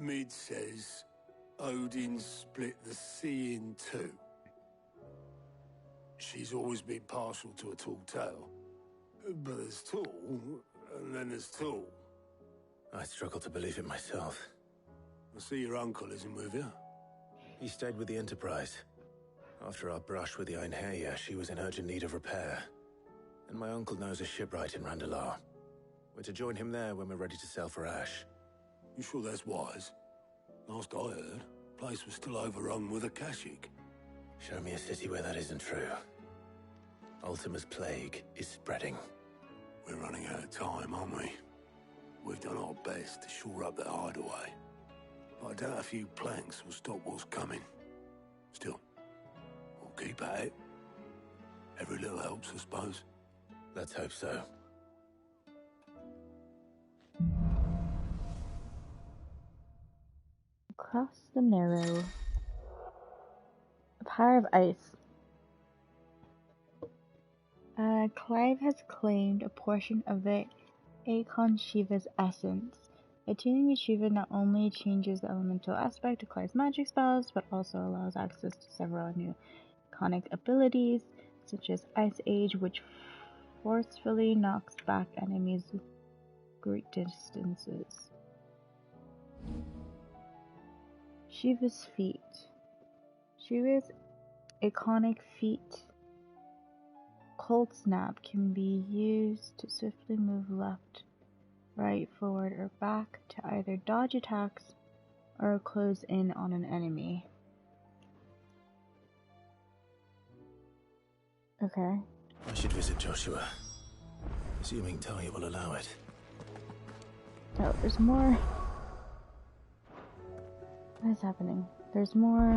Mid says Odin split the sea in two. She's always been partial to a tall tale. But there's tall, and then there's tall. I struggle to believe it myself. I see your uncle isn't with you. He stayed with the Enterprise. After our brush with the Einherja, she was in urgent need of repair. And my uncle knows a shipwright in Randalar. We're to join him there when we're ready to sail for Ash. You sure that's wise? Last I heard, the place was still overrun with Akashic. Show me a city where that isn't true. Ultima's plague is spreading. We're running out of time, aren't we? We've done our best to shore up the hideaway. But I doubt a few planks will stop what's coming. Still, we'll keep at it. Every little helps, I suppose. Let's hope so. Across the Narrow. The Power of Ice. Clive has claimed a portion of the Akon Shiva's essence. Attuning with Shiva not only changes the elemental aspect of Clive's magic spells, but also allows access to several new iconic abilities, such as Ice Age, which forcefully knocks back enemies great distances. Shiva's feet. Shiva's iconic feet, Cold Snap, can be used to swiftly move left, right, forward, or back to either dodge attacks or close in on an enemy. Okay. I should visit Joshua. Assuming Talia will allow it. Oh, there's more. What is happening? There's more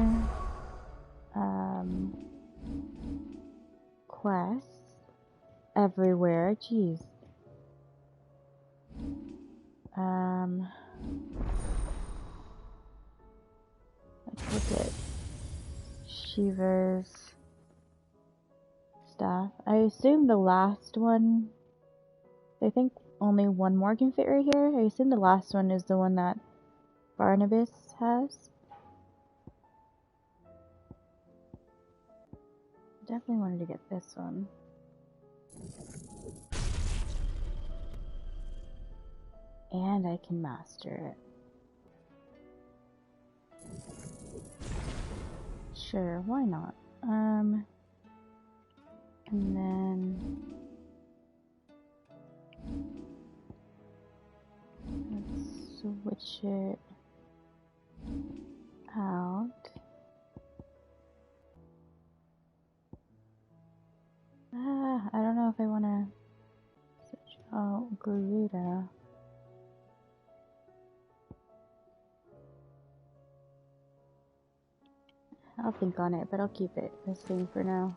quests everywhere. Jeez. Let's look at Shiva's stuff. I assume the last one, I think only one more can fit right here. I assume the last one is the one that Barnabas has. Definitely wanted to get this one. And I can master it. Sure, why not? And then let's switch it out. I don't know if I want to switch out Garuda. I'll think on it, but I'll keep it the same for now.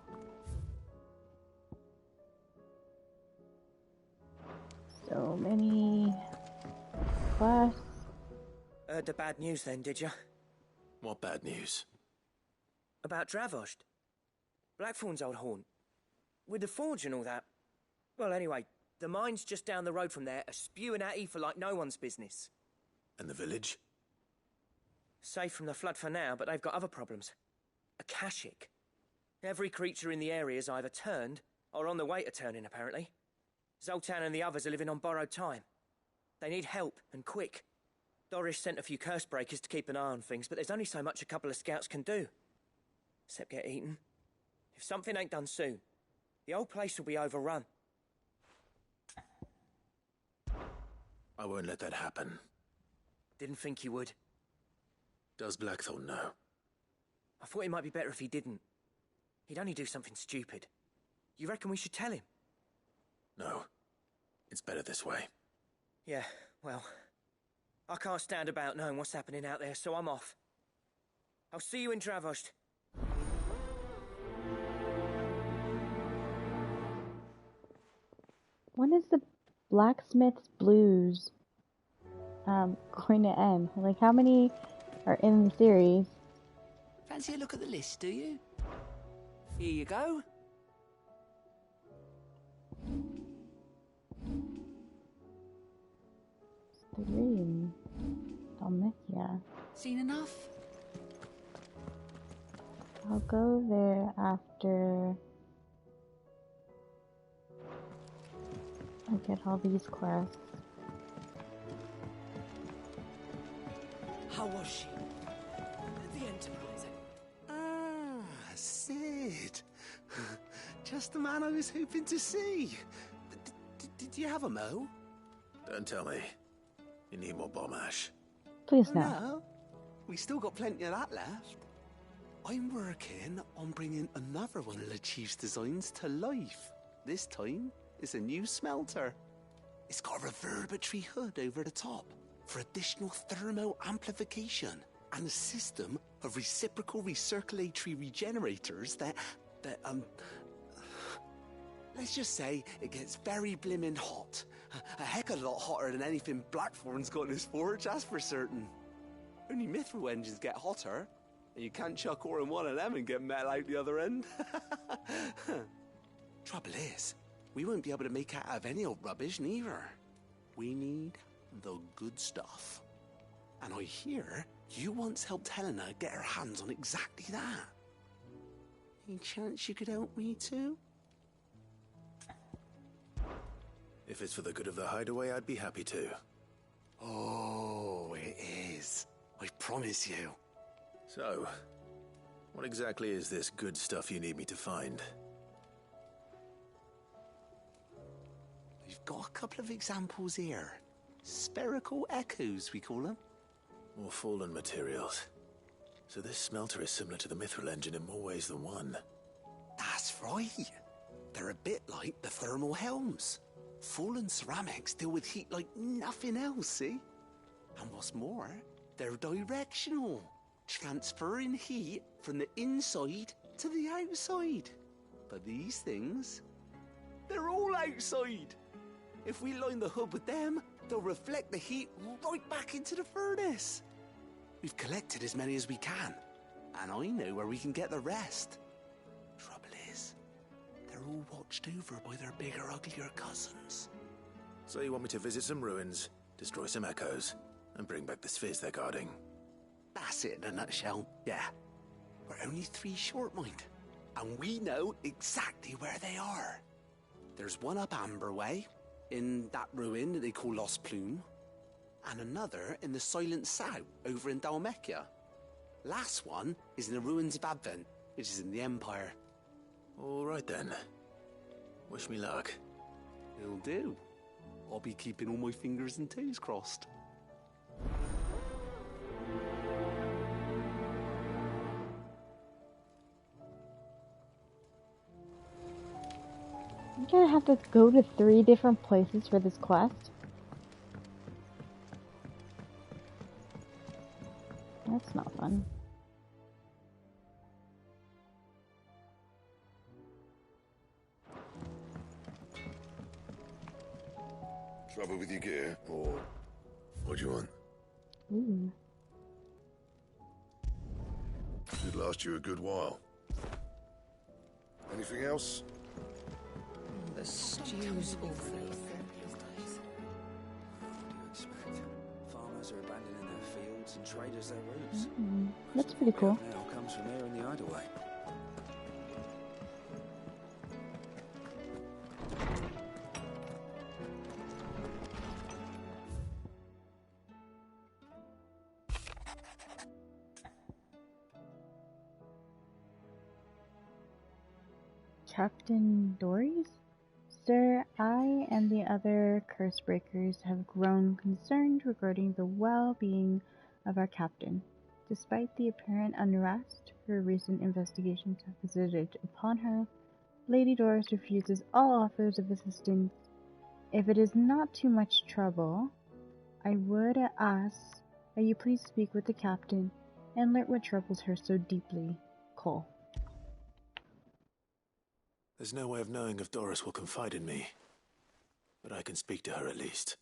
So many quests. Heard the bad news then, did you? What bad news? About Dravost. Blackthorn's old haunt. With the forge and all that. Well, anyway, the mines just down the road from there are spewing at Aoife like no one's business. And the village? Safe from the flood for now, but they've got other problems. Akashic. Every creature in the area's either turned, or on the way to turning, apparently. Zoltan and the others are living on borrowed time. They need help, and quick. Doris sent a few curse breakers to keep an eye on things, but there's only so much a couple of scouts can do. Except get eaten. If something ain't done soon, the whole place will be overrun. I won't let that happen. Didn't think you would. Does Blackthorn know? I thought it might be better if he didn't. He'd only do something stupid. You reckon we should tell him? No. It's better this way. Yeah, well, I can't stand about knowing what's happening out there, so I'm off. I'll see you in Dravost. When is the Blacksmith's Blues going to end? Like, how many are in the series? Fancy a look at the list, do you? Here you go. Three. Yeah. Seen enough? I'll go there after I get all these quests. How was she? The Enterprise. Ah, Sid. Just the man I was hoping to see. Did you have a mo? Don't tell me. You need more bomb ash. Please no. No. We still got plenty of that left. I'm working on bringing another one of the Chief's designs to life. This time, it's a new smelter. It's got a reverberatory hood over the top for additional thermal amplification and a system of reciprocal recirculatory regenerators that let's just say it gets very blimmin' hot. A heck of a lot hotter than anything Blackthorn's got in his forge, that's for certain. Only mithril engines get hotter, and you can't chuck ore in one of them and get metal out the other end. Trouble is, we won't be able to make out of any old rubbish neither. We need the good stuff. And I hear you once helped Helena get her hands on exactly that. Any chance you could help me too? If it's for the good of the hideaway, I'd be happy to. Oh, it is. I promise you. So, what exactly is this good stuff you need me to find? We've got a couple of examples here. Spherical echoes, we call them. More fallen materials. So this smelter is similar to the mithril engine in more ways than one. That's right. They're a bit like the thermal helms. Fallen ceramics deal with heat like nothing else, see? And what's more, they're directional, transferring heat from the inside to the outside. But these things, they're all outside. If we line the hood with them, they'll reflect the heat right back into the furnace. We've collected as many as we can, and I know where we can get the rest. Trouble is, they're all watched over by their bigger, uglier cousins. So you want me to visit some ruins, destroy some echoes, and bring back the spheres they're guarding? That's it in a nutshell, yeah. We're only 3 short, mind, and we know exactly where they are. There's one up Amber Way, in that ruin that they call Lost Plume, and another in the Silent South, over in Dalmekia. Last one is in the ruins of Advent, which is in the Empire. All right then. Wish me luck. It'll do. I'll be keeping all my fingers and toes crossed. I'm gonna have to go to 3 different places for this quest. That's not fun. Trouble with your gear, or what do you want? Ooh. Should last you a good while. Anything else? The stew's awful. What do you expect? Farmers are abandoning their fields and traders their roots. That's pretty cool. Now comes from here in the hideaway. Captain Dories? Sir, I and the other curse breakers have grown concerned regarding the well-being of our captain. Despite the apparent unrest her recent investigations have visited upon her, Lady Doris refuses all offers of assistance. If it is not too much trouble, I would ask that you please speak with the captain and learn what troubles her so deeply. Cole. There's no way of knowing if Doris will confide in me, but I can speak to her at least.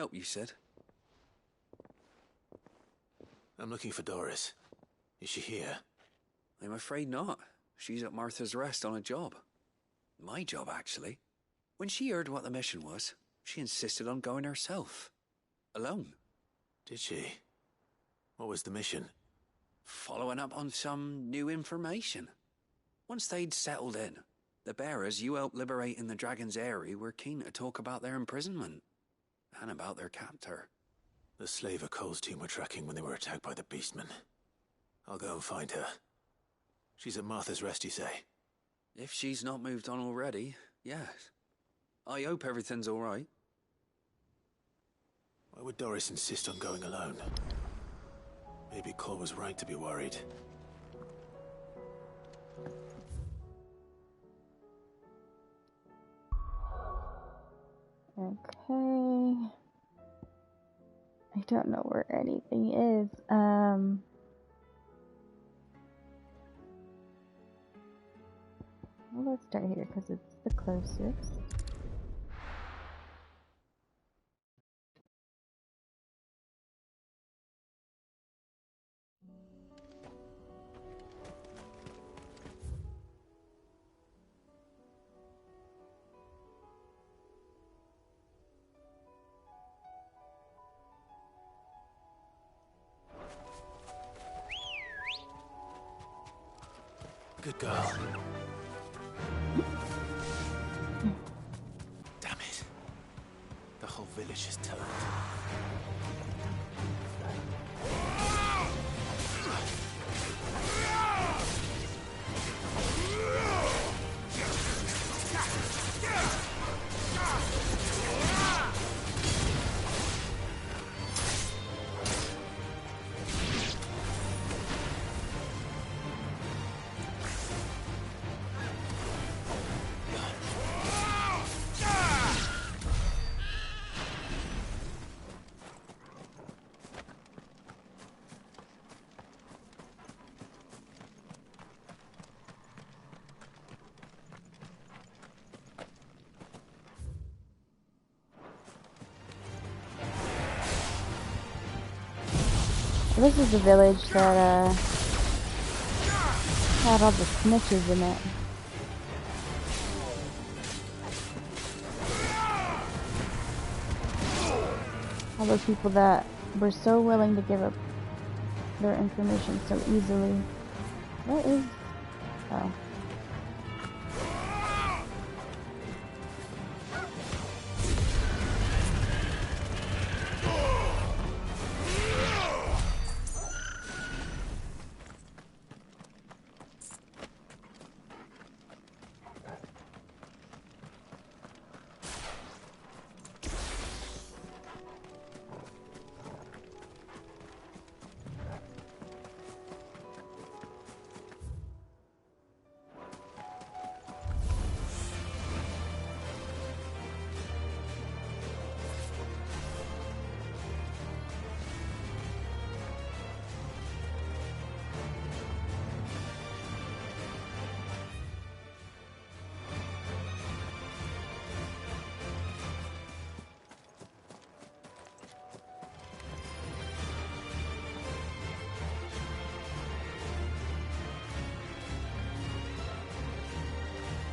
help, you said? I'm looking for Doris. Is she here? I'm afraid not. She's at Martha's Rest on a job. My job, actually. When she heard what the mission was, she insisted on going herself. Alone. Did she? What was the mission? Following up on some new information. Once they'd settled in, the bearers you helped liberate in the Dragon's Eyrie were keen to talk about their imprisonment. And about their captor. The slaver Cole's team were tracking when they were attacked by the Beastmen. I'll go and find her. She's at Martha's Rest, you say? If she's not moved on already, yes. I hope everything's all right. Why would Doris insist on going alone? Maybe Cole was right to be worried. Okay. I don't know where anything is. Well, let's start here because it's the closest. Good girl. Damn it. The whole village is turned. This is the village that had all the snitches in it. All those people that were so willing to give up their information so easily. What is... oh.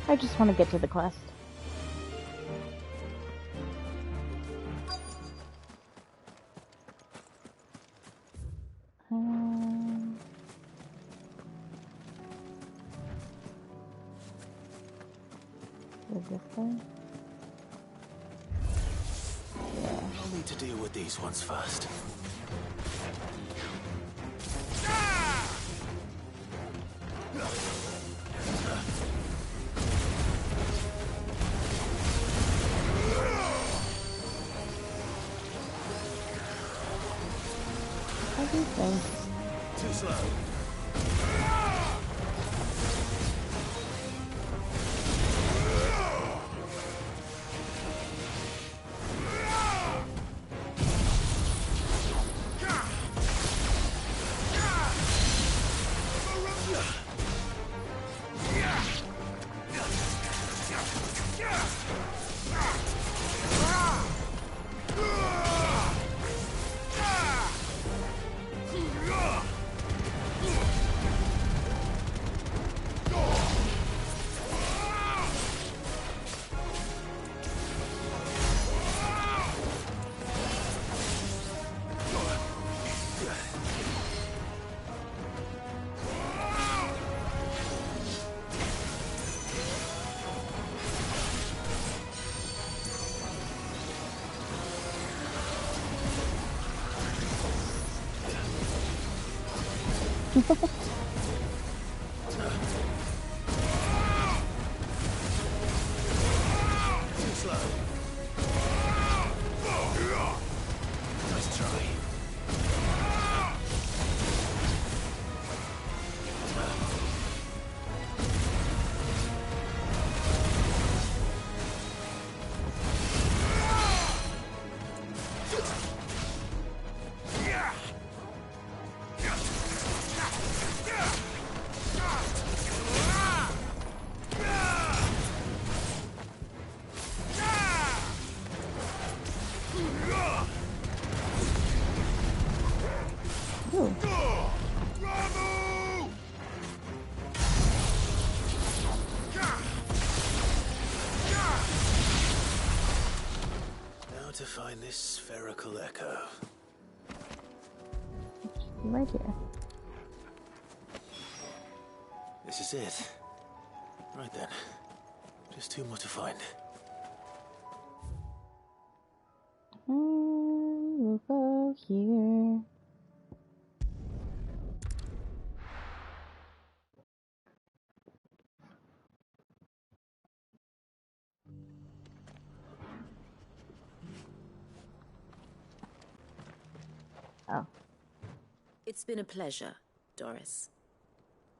I just want to get to the quest. Is this way? Yeah. I'll need to deal with these ones first. Everything. Too slow. Too slow. Nice try. Ooh. Now to find this spherical echo. Right here. This is it. Right then. Just two more to find. We'll go here. Oh. It's been a pleasure, Doris.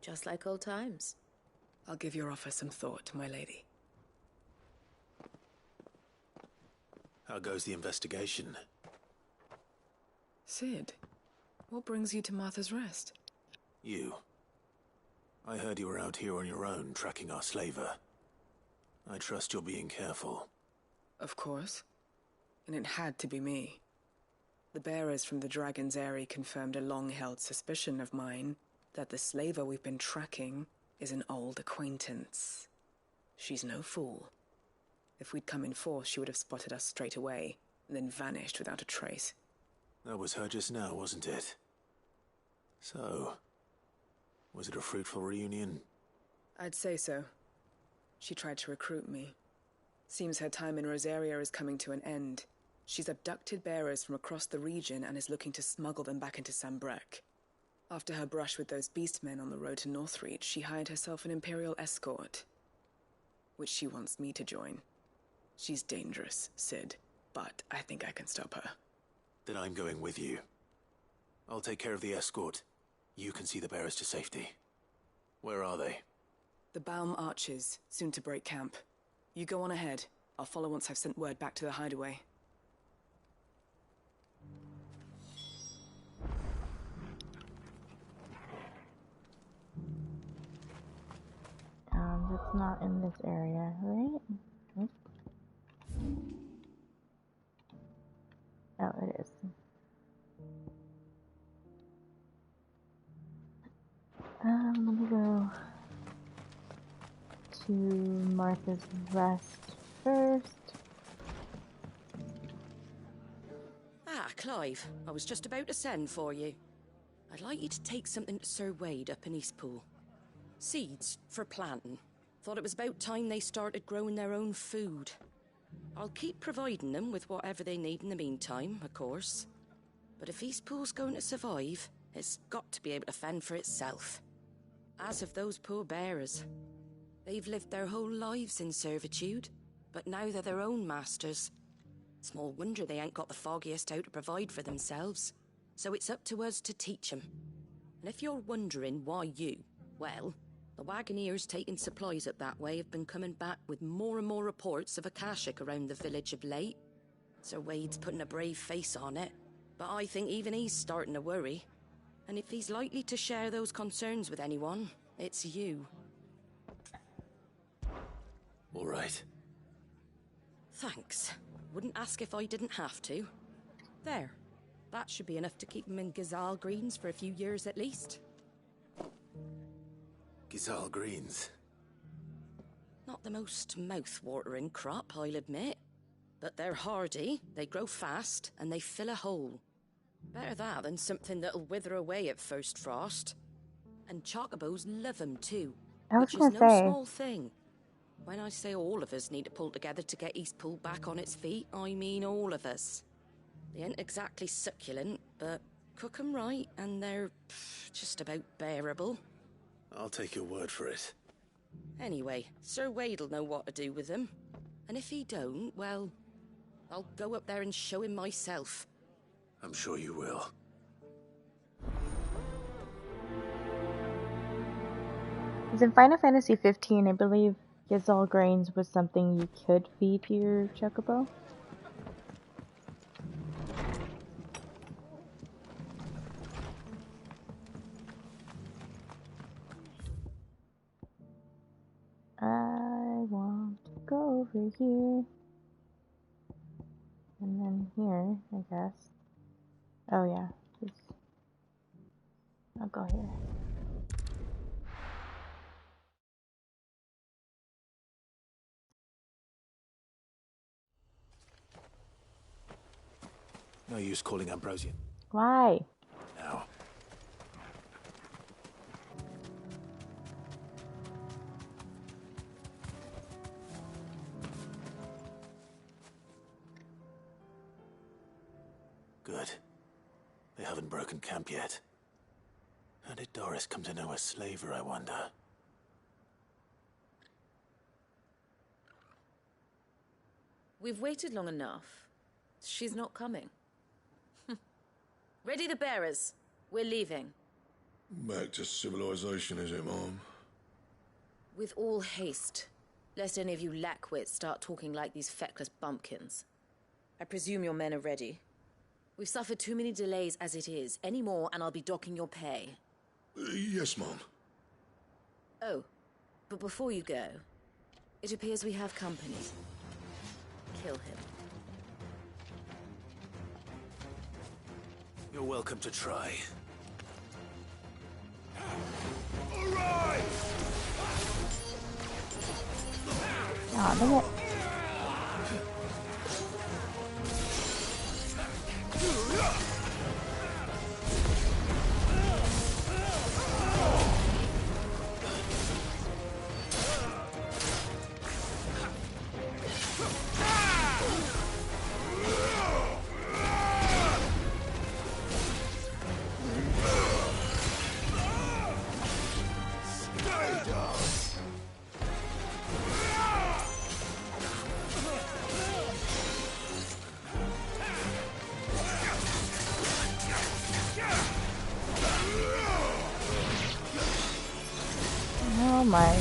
Just like old times. I'll give your offer some thought, my lady. How goes the investigation? Sid, what brings you to Martha's Rest? You. I heard you were out here on your own, tracking our slaver. I trust you're being careful. Of course. And it had to be me. The bearers from the Dragon's Eyrie confirmed a long-held suspicion of mine that the slaver we've been tracking is an old acquaintance. She's no fool. If we'd come in force, she would have spotted us straight away, and then vanished without a trace. That was her just now, wasn't it? So, was it a fruitful reunion? I'd say so. She tried to recruit me. Seems her time in Rosaria is coming to an end. She's abducted bearers from across the region and is looking to smuggle them back into Sambrec. After her brush with those beastmen on the road to Northreach, she hired herself an Imperial escort, which she wants me to join. She's dangerous, Sid, but I think I can stop her. Then I'm going with you. I'll take care of the escort. You can see the bearers to safety. Where are they? The Baum Archers, soon to break camp. You go on ahead. I'll follow once I've sent word back to the hideaway. That's not in this area, right? Nope. Oh, it is. Let me go to Martha's Rest first. Ah, Clive, I was just about to send for you. I'd like you to take something to Sir Wade up in Eastpool. Seeds for planting. Thought it was about time they started growing their own food. I'll keep providing them with whatever they need in the meantime, of course. But if Eastpool's going to survive, it's got to be able to fend for itself. As of those poor bearers. They've lived their whole lives in servitude, but now they're their own masters. Small wonder they ain't got the foggiest how to provide for themselves. So it's up to us to teach them. And if you're wondering why you, well, the wagoneers taking supplies up that way have been coming back with more and more reports of Akashic around the village of late. Sir Wade's putting a brave face on it, but I think even he's starting to worry. And if he's likely to share those concerns with anyone, it's you. All right. Thanks. Wouldn't ask if I didn't have to. There. That should be enough to keep him in Gazal Greens for a few years at least. Gazal Greens. Not the most mouth-watering crop, I'll admit. But they're hardy, they grow fast, and they fill a hole. Better that than something that'll wither away at first frost. And chocobos love them too, which is no small thing. When I say all of us need to pull together to get Eastpool back on its feet, I mean all of us. They ain't exactly succulent, but Cook 'em right, and they're just about bearable. I'll take your word for it. Anyway, Sir Wade'll know what to do with them. And if he don't, well, I'll go up there and show him myself. I'm sure you will. Because in Final Fantasy 15, I believe Gizal grains was something you could feed your chocobo. I want to go over here. And then here, I guess. Oh yeah, I'll go here. No use calling Ambrosia. Why? Now. Good. They haven't broken camp yet. How did Doris come to know a slaver, I wonder? We've waited long enough. She's not coming. Ready the bearers. We're leaving. Back to civilization, is it, Mom? With all haste, lest any of you lackwits start talking like these feckless bumpkins. I presume your men are ready. We've suffered too many delays as it is. Any more and I'll be docking your pay. Yes, Mom. Oh, but before you go, it appears we have company. Kill him. You're welcome to try. Aw, dang it. Oh my.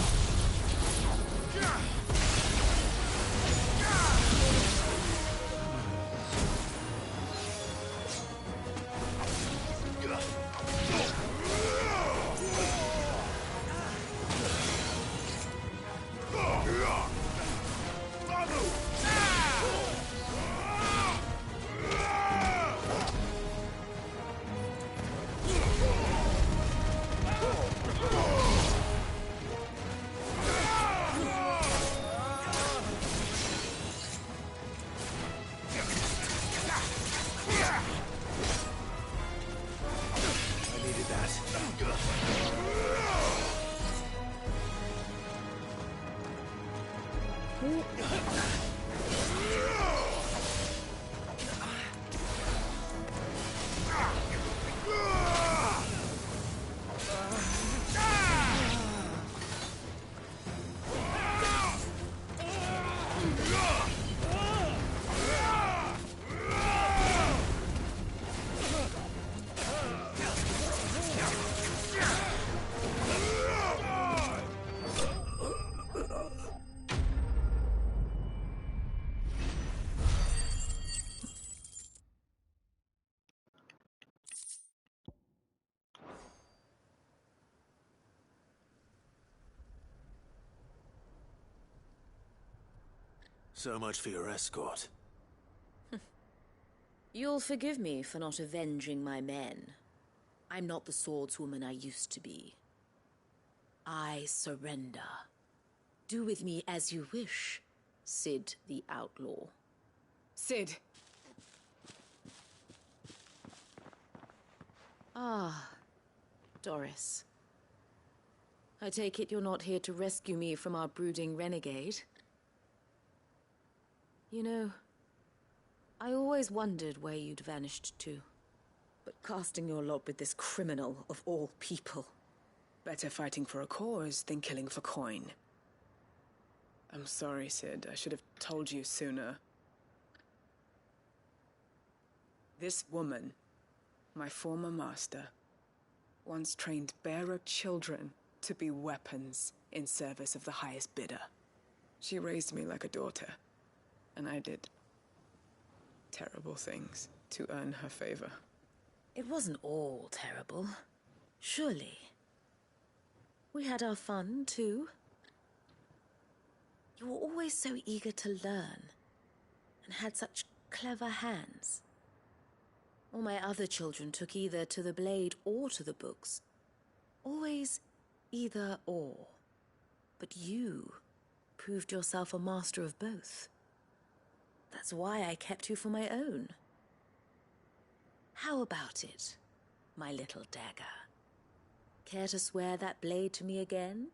So much for your escort. You'll forgive me for not avenging my men. I'm not the swordswoman I used to be. I surrender. Do with me as you wish, Sid the Outlaw. Sid! Ah, Doris. I take it you're not here to rescue me from our brooding renegade? You know, I always wondered where you'd vanished to. But casting your lot with this criminal of all people. Better fighting for a cause than killing for coin. I'm sorry, Sid. I should have told you sooner. This woman, my former master, once trained bearer children to be weapons in service of the highest bidder. She raised me like a daughter, and I did terrible things to earn her favor. It wasn't all terrible, surely. We had our fun, too. You were always so eager to learn, and had such clever hands. All my other children took either to the blade or to the books. Always either or. But you proved yourself a master of both. That's why I kept you for my own. How about it, my little dagger? Care to swear that blade to me again?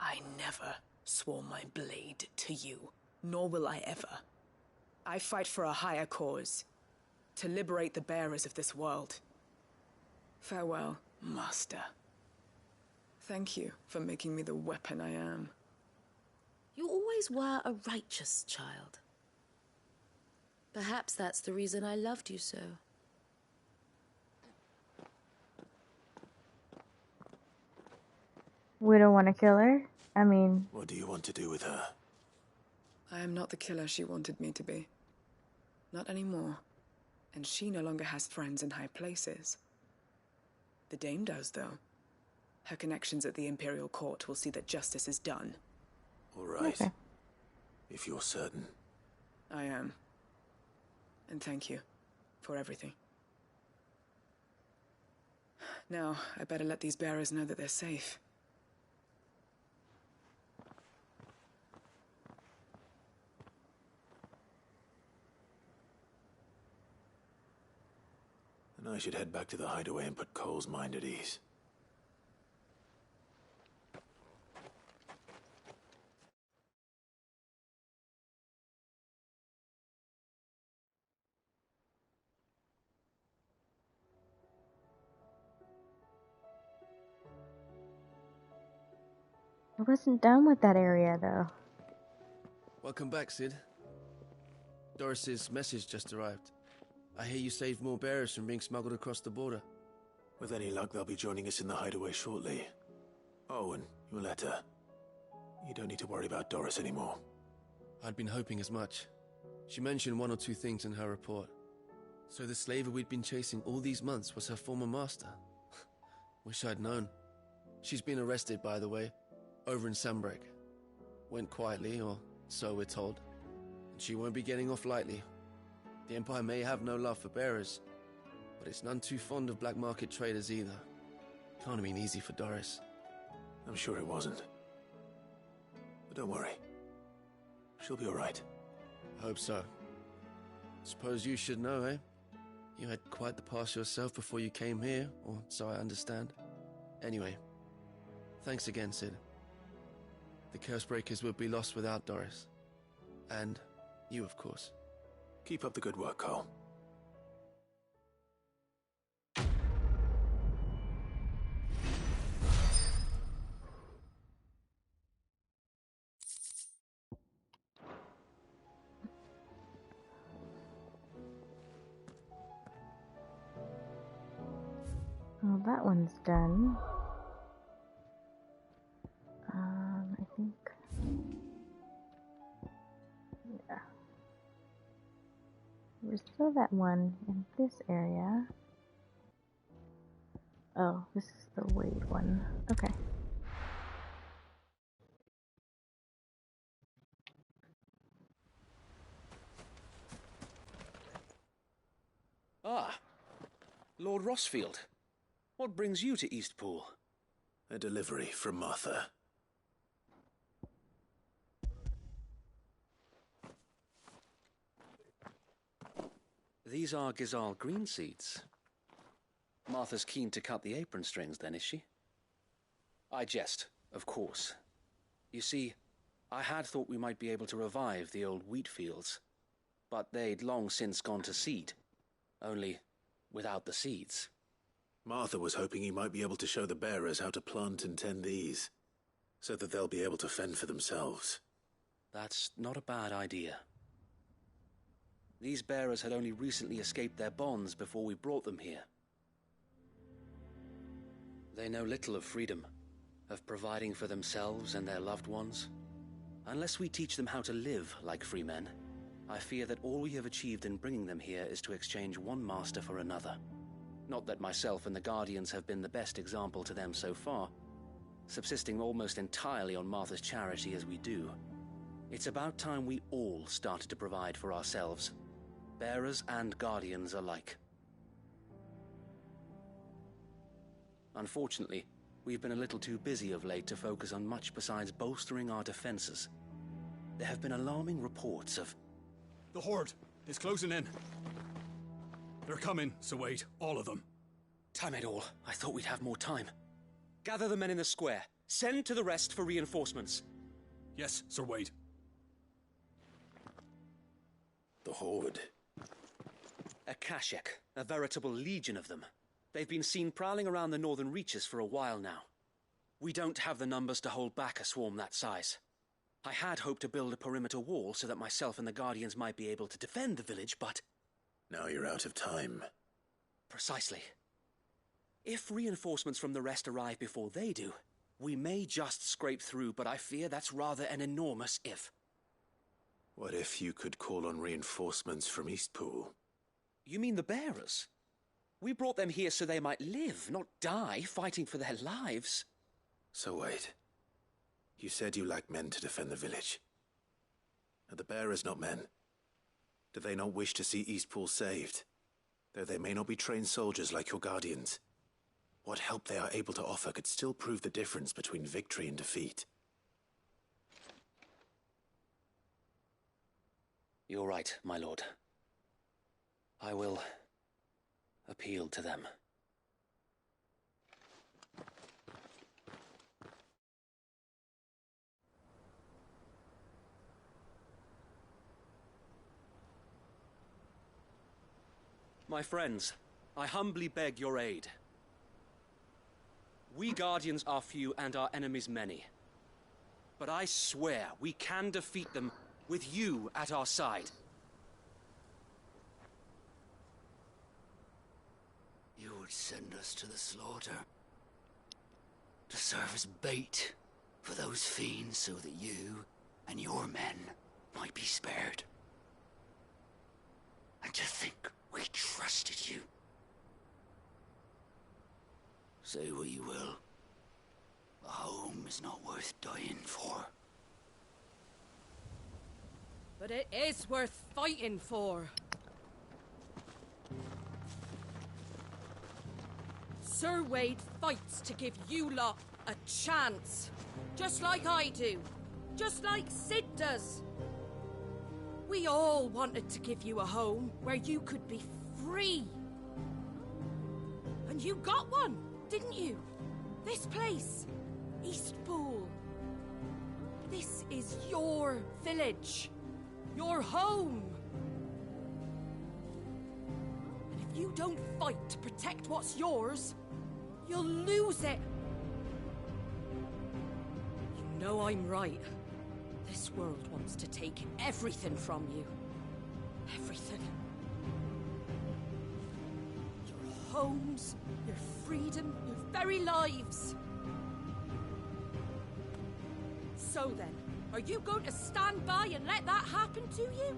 I never swore my blade to you, nor will I ever. I fight for a higher cause, to liberate the bearers of this world. Farewell, Master. Thank you for making me the weapon I am. You always were a righteous child. Perhaps that's the reason I loved you so. We don't want to kill her? I mean... What do you want to do with her? I am not the killer she wanted me to be. Not anymore. And she no longer has friends in high places. The Dame does, though. Her connections at the Imperial Court will see that justice is done. All right. Okay. If you're certain. I am. And thank you for everything. Now, I better let these bearers know that they're safe. And I should head back to the hideaway and put Cole's mind at ease. I wasn't done with that area, though. Welcome back, Sid. Doris's message just arrived. I hear you saved more bearers from being smuggled across the border. With any luck, they'll be joining us in the hideaway shortly. Oh, and your letter. You don't need to worry about Doris anymore. I'd been hoping as much. She mentioned one or two things in her report. So the slaver we'd been chasing all these months was her former master. Wish I'd known. She's been arrested, by the way, over in Sambrek. Went quietly, or so we're told. And she won't be getting off lightly. The Empire may have no love for bearers, but it's none too fond of black market traders either. Can't have been easy for Doris. I'm sure it wasn't. But don't worry. She'll be all right. Hope so. Suppose you should know, eh? You had quite the past yourself before you came here, or so I understand. Anyway, thanks again, Sid. The Cursebreakers would be lost without Doris. And you, of course. Keep up the good work, Cole. Well, that one's done. I think... yeah. There's still that one in this area. Oh, this is the Wade one. Okay. Ah, Lord Rossfield. What brings you to Eastpool? A delivery from Martha. These are Gizal green seeds. Martha's keen to cut the apron strings, then, is she? I jest, of course. You see, I had thought we might be able to revive the old wheat fields, but they'd long since gone to seed. Only, without the seeds. Martha was hoping he might be able to show the bearers how to plant and tend these, so that they'll be able to fend for themselves. That's not a bad idea. These bearers had only recently escaped their bonds before we brought them here. They know little of freedom, of providing for themselves and their loved ones. Unless we teach them how to live like free men, I fear that all we have achieved in bringing them here is to exchange one master for another. Not that myself and the Guardians have been the best example to them so far, subsisting almost entirely on Martha's charity as we do. It's about time we all started to provide for ourselves, bearers and Guardians alike. Unfortunately, we've been a little too busy of late to focus on much besides bolstering our defenses. There have been alarming reports of... The Horde is closing in. They're coming, so wait, all of them. Time it all. I thought we'd have more time. Gather the men in the square. Send to the rest for reinforcements. Yes, Sir Wade. The Horde. A Kashek, a veritable legion of them. They've been seen prowling around the northern reaches for a while now. We don't have the numbers to hold back a swarm that size. I had hoped to build a perimeter wall so that myself and the Guardians might be able to defend the village, but... Now you're out of time. Precisely. If reinforcements from the rest arrive before they do, we may just scrape through, but I fear that's rather an enormous if. What if you could call on reinforcements from Eastpool? You mean the bearers? We brought them here so they might live, not die, fighting for their lives. So wait. You said you lack men to defend the village. Are the bearers not men? Do they not wish to see Eastpool saved? Though they may not be trained soldiers like your Guardians. What help they are able to offer could still prove the difference between victory and defeat. You're right, my lord. I will appeal to them. My friends, I humbly beg your aid. We Guardians are few and our enemies many. But I swear we can defeat them with you at our side. You would send us to the slaughter. To serve as bait for those fiends so that you and your men might be spared. And to think we trusted you. Say what you will. A home is not worth dying for. But it is worth fighting for. Sir Wade fights to give you lot a chance. Just like I do. Just like Sid does. We all wanted to give you a home where you could be free. And you got one, didn't you? This place, Eastpool. This is your village. Your home. And if you don't fight to protect what's yours, you'll lose it. You know I'm right. This world wants to take everything from you. Everything. Your homes, your freedom, your very lives. So then, are you going to stand by and let that happen to you?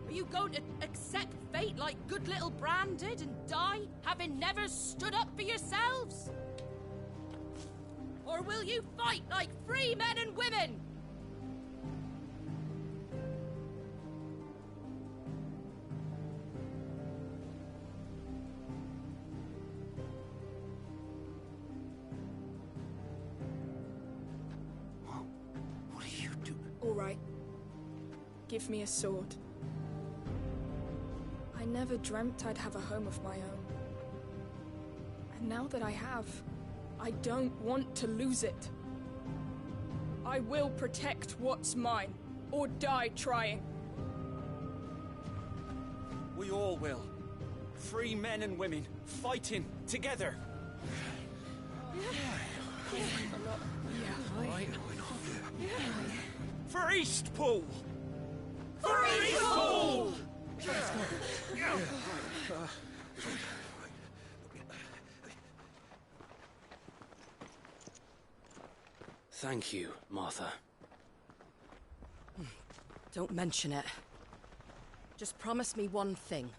Are you going to accept fate like good little Bran did and die, having never stood up for yourselves? Or will you fight like free men and women? What do you do? All right. Give me a sword. I never dreamt I'd have a home of my own. And now that I have, I don't want to lose it. I will protect what's mine, or die trying. We all will. Free men and women, fighting together. For Eastpool! For Eastpool! Thank you, Martha. Don't mention it. Just promise me one thing.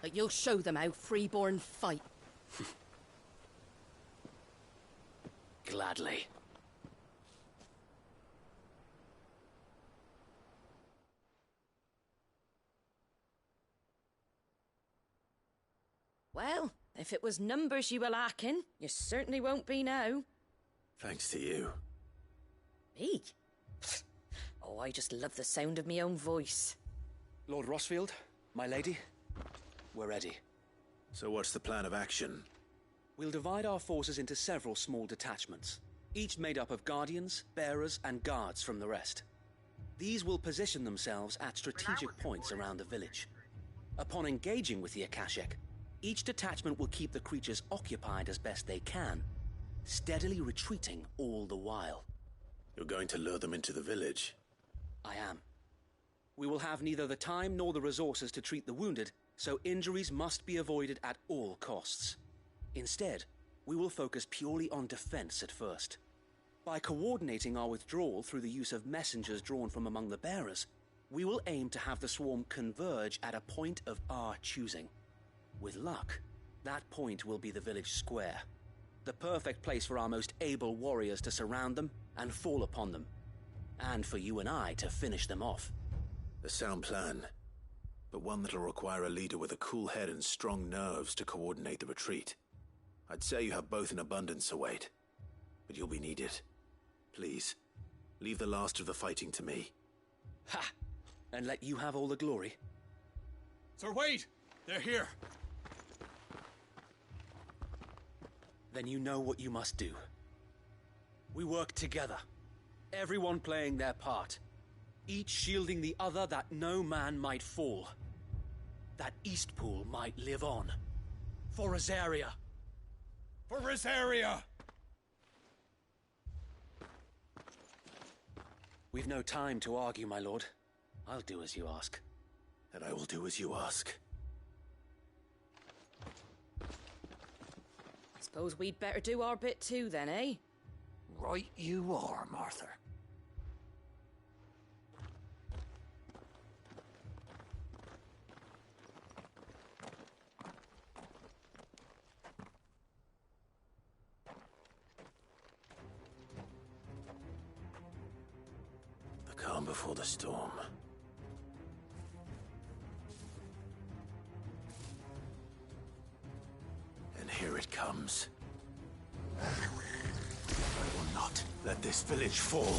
That you'll show them how freeborn fight. Gladly. Well, if it was numbers you were lacking, you certainly won't be now. Thanks to you. Me? Oh, I just love the sound of my own voice. Lord Rossfield, my lady, we're ready. So what's the plan of action? We'll divide our forces into several small detachments, each made up of guardians, bearers, and guards from the rest. These will position themselves at strategic points around the village. Upon engaging with the Akashic, each detachment will keep the creatures occupied as best they can, steadily retreating all the while. You're going to lure them into the village? I am. We will have neither the time nor the resources to treat the wounded, so injuries must be avoided at all costs. Instead, we will focus purely on defense at first. By coordinating our withdrawal through the use of messengers drawn from among the bearers, we will aim to have the swarm converge at a point of our choosing. With luck, that point will be the village square, the perfect place for our most able warriors to surround them and fall upon them, and for you and I to finish them off. A sound plan, but one that'll require a leader with a cool head and strong nerves to coordinate the retreat. I'd say you have both in abundance, Await, but you'll be needed. Please, leave the last of the fighting to me. Ha! And let you have all the glory? Sir Wade! They're here! Then you know what you must do. We work together, everyone playing their part, each shielding the other that no man might fall, that Eastpool might live on. For Rosaria! For Rosaria! We've no time to argue, my lord. I'll do as you ask. And I will do as you ask. Suppose we'd better do our bit too then, eh? Right you are, Martha. The calm before the storm. And here it comes. I will not let this village fall.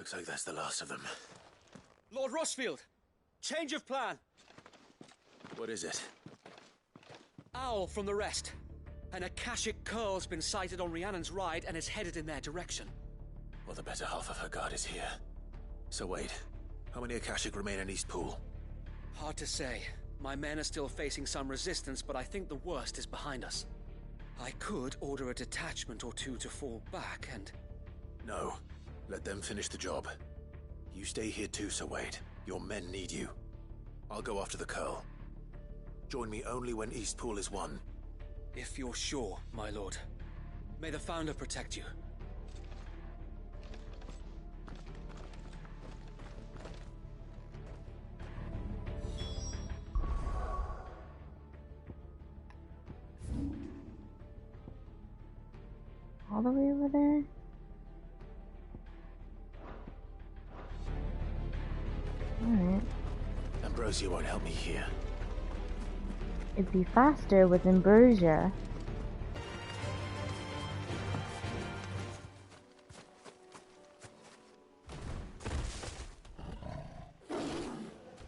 Looks like that's the last of them. Lord Rossfield! Change of plan! What is it? Owl from the rest. An Akashic curl's been sighted on Rhiannon's ride and is headed in their direction. Well, the better half of her guard is here. So wait, how many Akashic remain in East Pool? Hard to say. My men are still facing some resistance, but I think the worst is behind us. I could order a detachment or two to fall back and... No. Let them finish the job. You stay here too, Sir Wade. Your men need you. I'll go after the Curl. Join me only when East Pool is won. If you're sure, my lord. May the Founder protect you. All the way over there? Alright. Ambrosia won't help me here. It'd be faster with Ambrosia.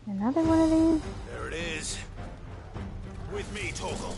Another one of these? There it is. With me, Torgal.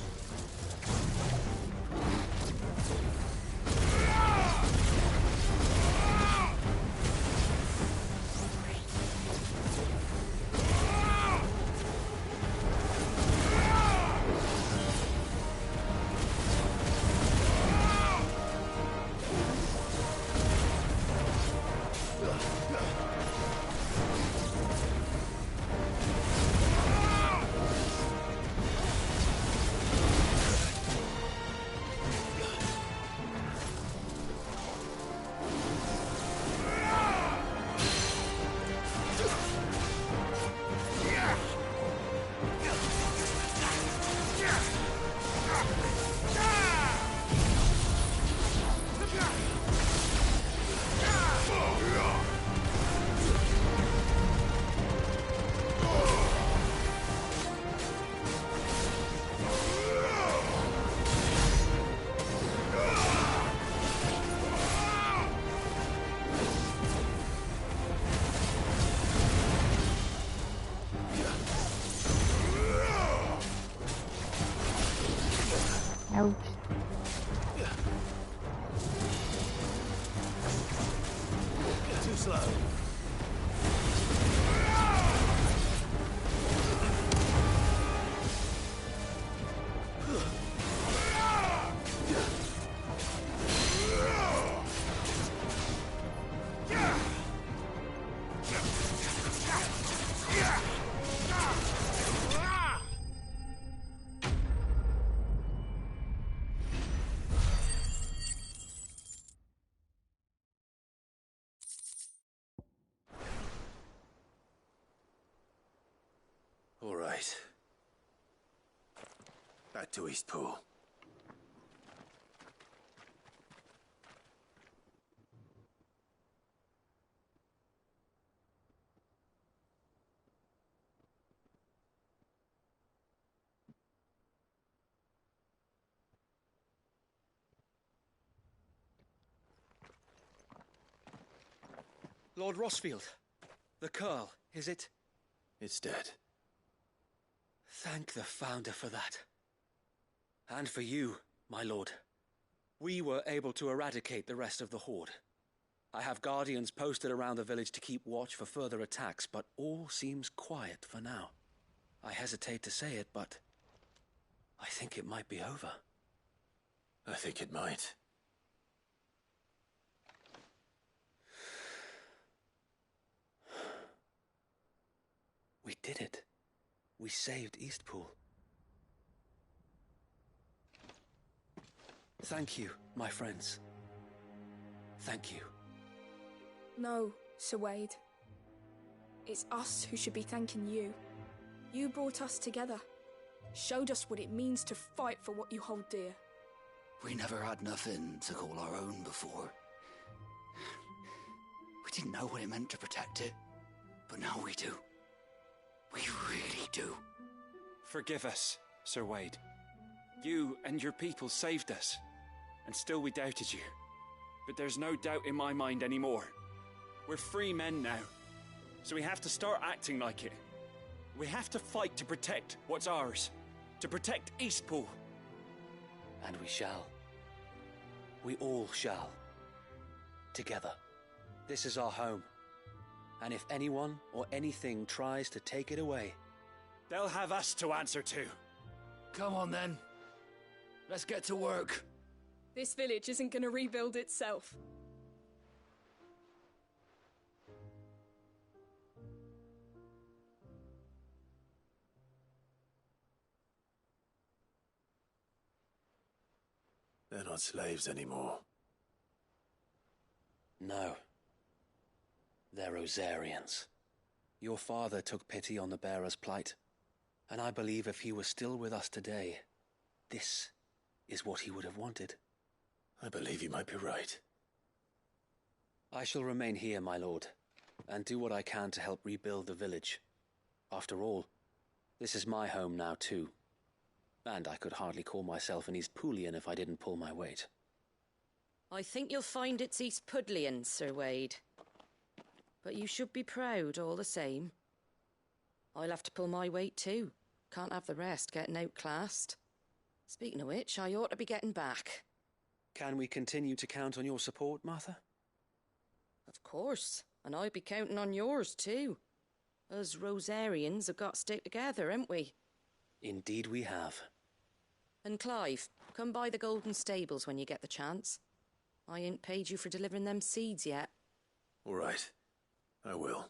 Ouch. Too slow. All right. Back to East Pool. Lord Rossfield, the Curl, is it? It's dead. Thank the Founder for that. And for you, my lord. We were able to eradicate the rest of the Horde. I have guardians posted around the village to keep watch for further attacks, but all seems quiet for now. I hesitate to say it, but I think it might be over. I think it might. We did it. We saved Eastpool. Thank you, my friends. Thank you. No, Sir Wade. It's us who should be thanking you. You brought us together. Showed us what it means to fight for what you hold dear. We never had nothing to call our own before. We didn't know what it meant to protect it, but now we do. We really do. Forgive us, Sir Wade. You and your people saved us, and still we doubted you. But there's no doubt in my mind anymore. We're free men now, so we have to start acting like it. We have to fight to protect what's ours, to protect Eastpool. And we shall. We all shall. Together. This is our home. And if anyone or anything tries to take it away, they'll have us to answer to. Come on then. Let's get to work. This village isn't gonna rebuild itself. They're not slaves anymore. No. They're Rosarians. Your father took pity on the bearer's plight, and I believe if he was still with us today, this is what he would have wanted. I believe you might be right. I shall remain here, my lord, and do what I can to help rebuild the village. After all, this is my home now too. And I could hardly call myself an Eastpoolian if I didn't pull my weight. I think you'll find it's Eastpudlian, Sir Wade. But you should be proud all the same. I'll have to pull my weight too. Can't have the rest getting outclassed. Speaking of which, I ought to be getting back. Can we continue to count on your support, Martha? Of course, and I'll be counting on yours too. Us Rosarians have got to stick together, haven't we? Indeed we have. And Clive, come by the Golden Stables when you get the chance. I ain't paid you for delivering them seeds yet. All right. I will.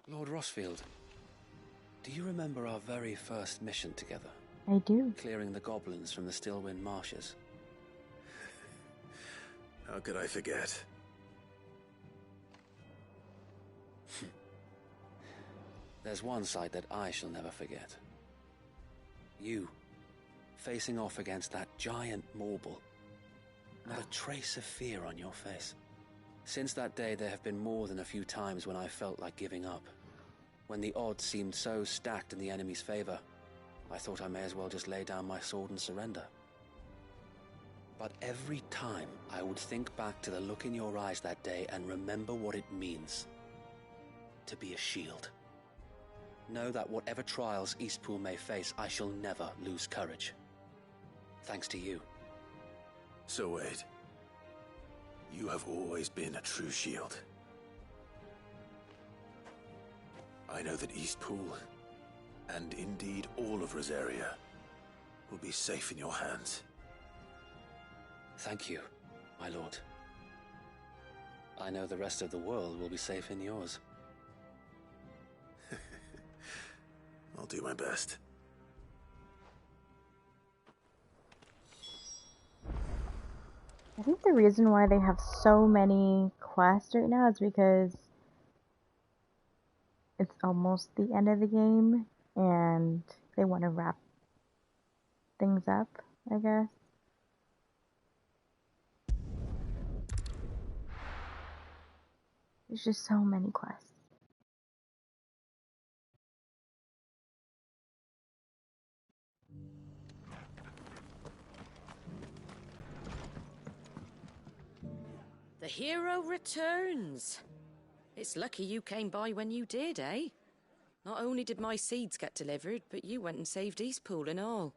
Lord Rossfield, do you remember our very first mission together? I do. Clearing the goblins from the Stillwind marshes. How could I forget? There's one sight that I shall never forget. You, facing off against that giant Morble. Not a trace of fear on your face. Since that day, there have been more than a few times when I felt like giving up. When the odds seemed so stacked in the enemy's favor, I thought I may as well just lay down my sword and surrender. But every time, I would think back to the look in your eyes that day and remember what it means to be a shield. Know that whatever trials Eastpool may face, I shall never lose courage. Thanks to you. So Wade, you have always been a true shield. I know that Eastpool, and indeed all of Rosaria, will be safe in your hands. Thank you, my lord. I know the rest of the world will be safe in yours. I'll do my best. I think the reason why they have so many quests right now is because it's almost the end of the game and they want to wrap things up, I guess. There's just so many quests. The hero returns. It's lucky you came by when you did, eh? Not only did my seeds get delivered, but you went and saved Eastpool and all.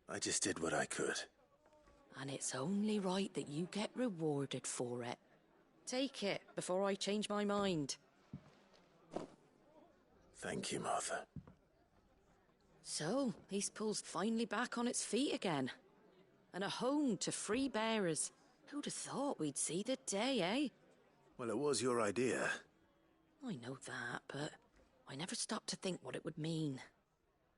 I just did what I could. And it's only right that you get rewarded for it. Take it before I change my mind. Thank you, Martha. So, Eastpool's finally back on its feet again. And a home to free bearers. Who'd have thought we'd see the day, eh? Well, it was your idea. I know that, but I never stopped to think what it would mean.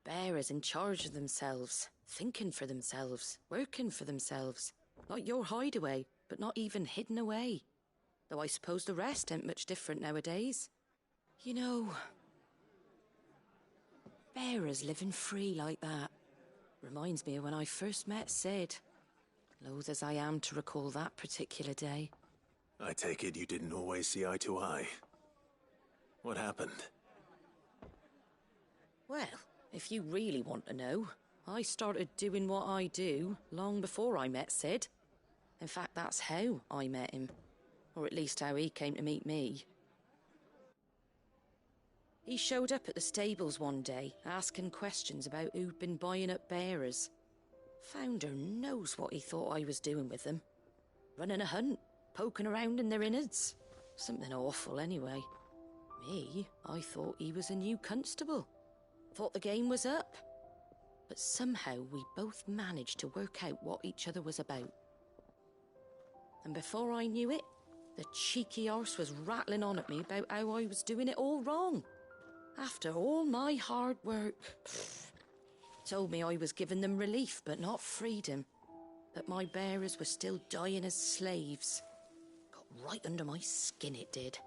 Bearers in charge of themselves, thinking for themselves, working for themselves. Like your hideaway, but not even hidden away. Though I suppose the rest ain't much different nowadays. You know, bearers living free like that reminds me of when I first met Sid. Loath as I am to recall that particular day. I take it you didn't always see eye to eye. What happened? Well, if you really want to know, I started doing what I do long before I met Sid. In fact, that's how I met him. Or at least how he came to meet me. He showed up at the stables one day, asking questions about who'd been buying up bearers. Founder knows what he thought I was doing with them. Running a hunt, poking around in their innards. Something awful, anyway. Me, I thought he was a new constable. Thought the game was up. But somehow we both managed to work out what each other was about. And before I knew it, the cheeky arse was rattling on at me about how I was doing it all wrong. After all my hard work. Told me I was giving them relief, but not freedom. That my bearers were still dying as slaves. Got right under my skin, it did.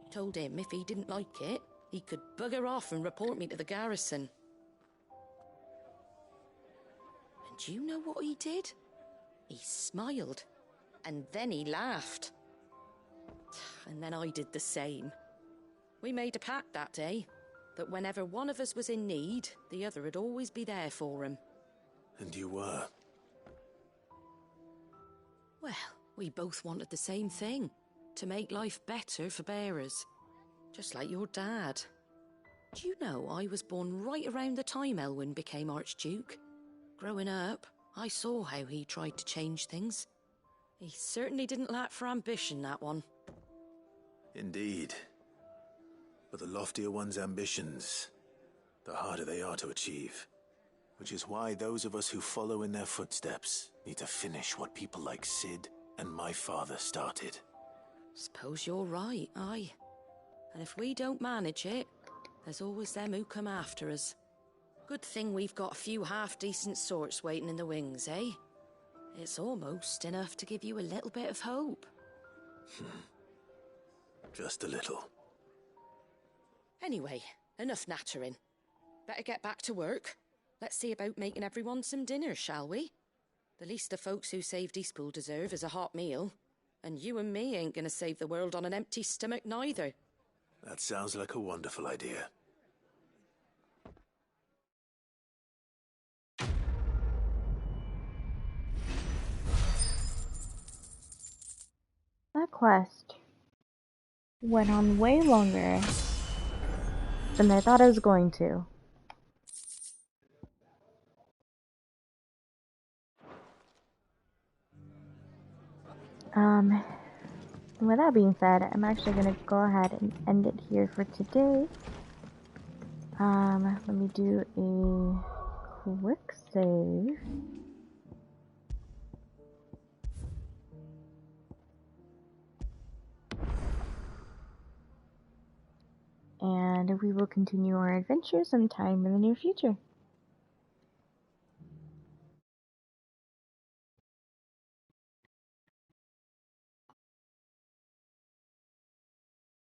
Told him if he didn't like it, he could bugger off and report me to the garrison. And do you know what he did? He smiled. And then he laughed. And then I did the same. We made a pact that day, that whenever one of us was in need, the other would always be there for him. And you were? Well, we both wanted the same thing. To make life better for bearers. Just like your dad. Do you know I was born right around the time Elwyn became Archduke? Growing up, I saw how he tried to change things. He certainly didn't lack for ambition, that one. Indeed. But the loftier one's ambitions, the harder they are to achieve. Which is why those of us who follow in their footsteps need to finish what people like Sid and my father started. Suppose you're right, aye. And if we don't manage it, there's always them who come after us. Good thing we've got a few half-decent sorts waiting in the wings, eh? It's almost enough to give you a little bit of hope. Just a little. Anyway, enough nattering. Better get back to work. Let's see about making everyone some dinner, shall we? The least the folks who saved Eastpool deserve is a hot meal. And you and me ain't gonna save the world on an empty stomach neither. That sounds like a wonderful idea. That quest went on way longer than I thought it was going to. With that being said, I'm actually going to go ahead and end it here for today. Let me do a quick save. And we will continue our adventure sometime in the near future.